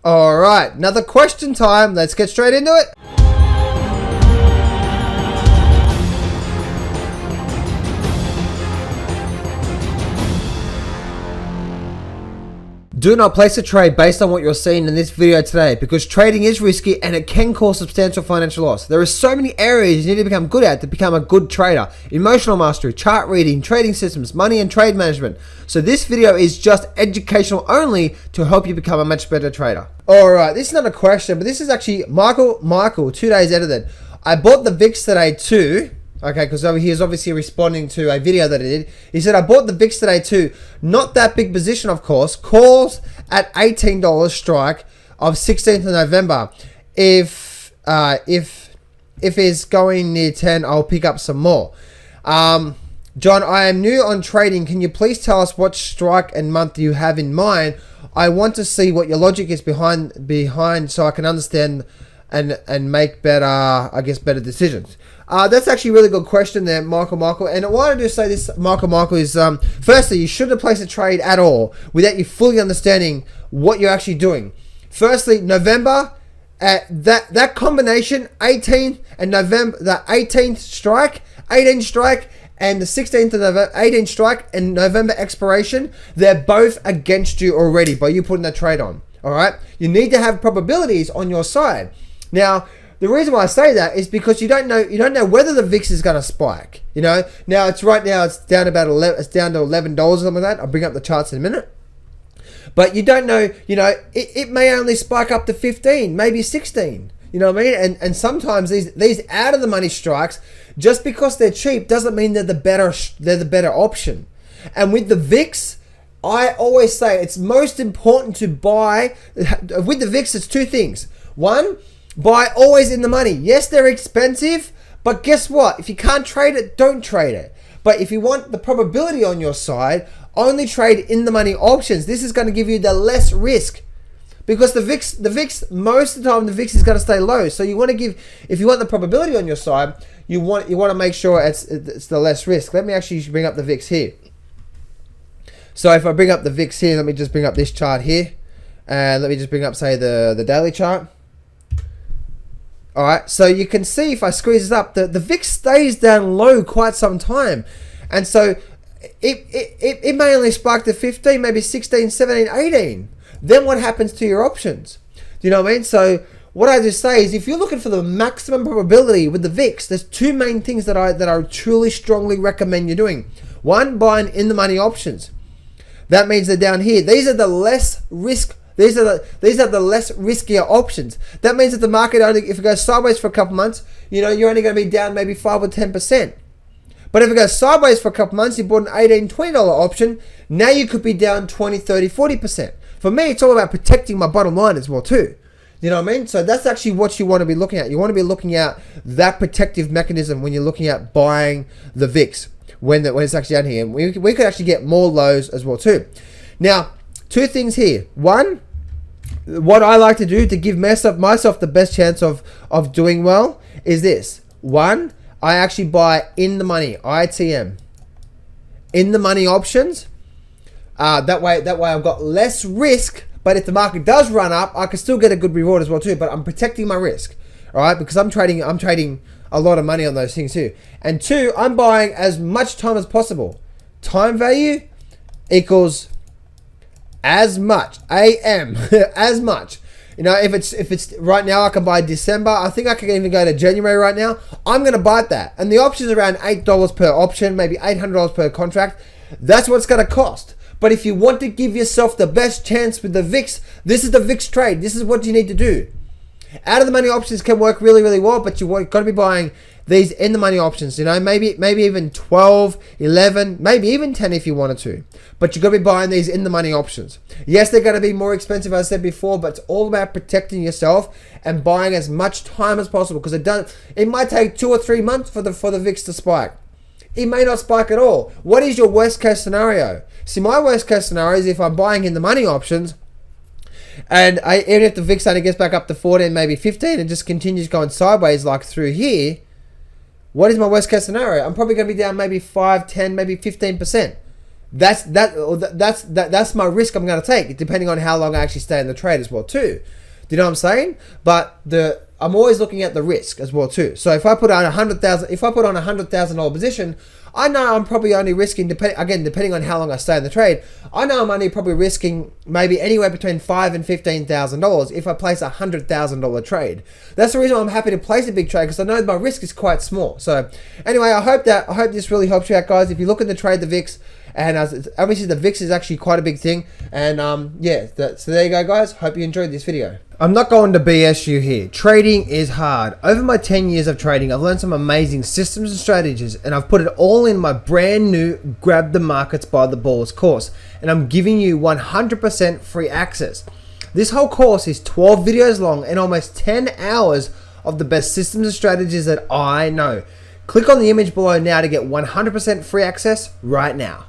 All right, another question time. Let's get straight into it. Do not place a trade based on what you're seeing in this video today, because trading is risky and it can cause substantial financial loss. There are so many areas you need to become good at to become a good trader. Emotional mastery, chart reading, trading systems, money and trade management. So this video is just educational only to help you become a much better trader. Alright, this is not a question, but this is actually Michael 2 days edited. I bought the VIX today too. Okay, because he is obviously responding to a video that I did. He said, I bought the VIX today too. Not that big position, of course. Calls at $18 strike of 16th of November. If it's going near 10, I'll pick up some more. John, I am new on trading. Can you please tell us what strike and month you have in mind? I want to see what your logic is behind so I can understand and make better decisions. That's actually a really good question there, Michael. And why do I say this, Michael, is firstly, you shouldn't place a trade at all without you fully understanding what you're actually doing. Firstly, November, that combination, 18 and November, the 18th strike, 18th strike, and the 16th of November, 18th strike and November expiration, they're both against you already by you putting that trade on. All right, you need to have probabilities on your side. Now, the reason why I say that is because you don't know whether the VIX is going to spike. You know, now it's down about $11 or something like that. I'll bring up the charts in a minute. But you don't know, it may only spike up to 15, maybe 16. You know what I mean? And sometimes these out of the money strikes, just because they're cheap doesn't mean they're the better option. And with the VIX, I always say it's most important to buy with the VIX. It's two things. One, buy always in the money. Yes, they're expensive, but guess what? If you can't trade it, don't trade it. But if you want the probability on your side, only trade in the money options. This is going to give you the less risk, because the VIX, most of the time the VIX is going to stay low. So you want to give, if you want the probability on your side, you want to make sure it's the less risk. Let me actually bring up the VIX here. So if I bring up the VIX here, let me just bring up this chart here, and let me just bring up, say, the daily chart. All right, so you can see if I squeeze this up, the VIX stays down low quite some time. And so it may only spike to 15, maybe 16, 17, 18. Then what happens to your options? Do you know what I mean? So what I just say is, if you're looking for the maximum probability with the VIX, there's two main things that I truly strongly recommend you doing. One, buying in the money options. That means they're down here. These are the less risk. These are the less riskier options. That means that the market only, if it goes sideways for a couple months, you're only going to be down maybe 5 or 10%. But if it goes sideways for a couple months, you bought an $18, $20 option, now you could be down 20, 30, 40%. For me, it's all about protecting my bottom line as well too. You know what I mean? So that's actually what you want to be looking at. You want to be looking at that protective mechanism when you're looking at buying the VIX, when it's actually down here. And we could actually get more lows as well too. Now, two things here. One, what I like to do to give myself the best chance of doing well is this. One, I actually buy in the money, ITM, in the money options. That way I've got less risk, but if the market does run up, I can still get a good reward as well too, but I'm protecting my risk. All right, because I'm trading a lot of money on those things too. And two, I'm buying as much time as possible. Time value equals as much, AM, as much. If it's right now, I can buy December. I think I can even go to January right now. I'm going to buy that. And the option's around $8 per option, maybe $800 per contract. That's what it's going to cost. But if you want to give yourself the best chance with the VIX, this is the VIX trade. This is what you need to do. Out of the money options can work really, really well, but you've got to be buying these in the money options. Maybe even 12, 11, maybe even 10 if you wanted to. But you've got to be buying these in the money options. Yes, they're going to be more expensive, as I said before, but it's all about protecting yourself and buying as much time as possible, because it might take 2 or 3 months for the VIX to spike. It may not spike at all. What is your worst case scenario? See, my worst case scenario is if I'm buying in the money options, and even if the VIX only gets back up to 14, maybe 15, and just continues going sideways like through here, what is my worst case scenario? I'm probably going to be down maybe 5, 10, maybe 15%. That's my risk I'm going to take, depending on how long I actually stay in the trade as well too. Do you know what I'm saying? But I'm always looking at the risk as well too. So if I put on $100,000 position, I know I'm probably only risking, depending on how long I stay in the trade, I know I'm only probably risking maybe anywhere between $5,000 and $15,000 if I place a $100,000 trade. That's the reason I'm happy to place a big trade, because I know my risk is quite small. So anyway, I hope this really helps you out, guys. If you're looking to trade the VIX, and obviously the VIX is actually quite a big thing, and so there you go, guys. Hope you enjoyed this video. I'm not going to BS you here. Trading is hard. Over my 10 years of trading, I've learned some amazing systems and strategies, and I've put it all in my brand new Grab the Markets by the Balls course, and I'm giving you 100% free access. This whole course is 12 videos long and almost 10 hours of the best systems and strategies that I know. Click on the image below now to get 100% free access right now.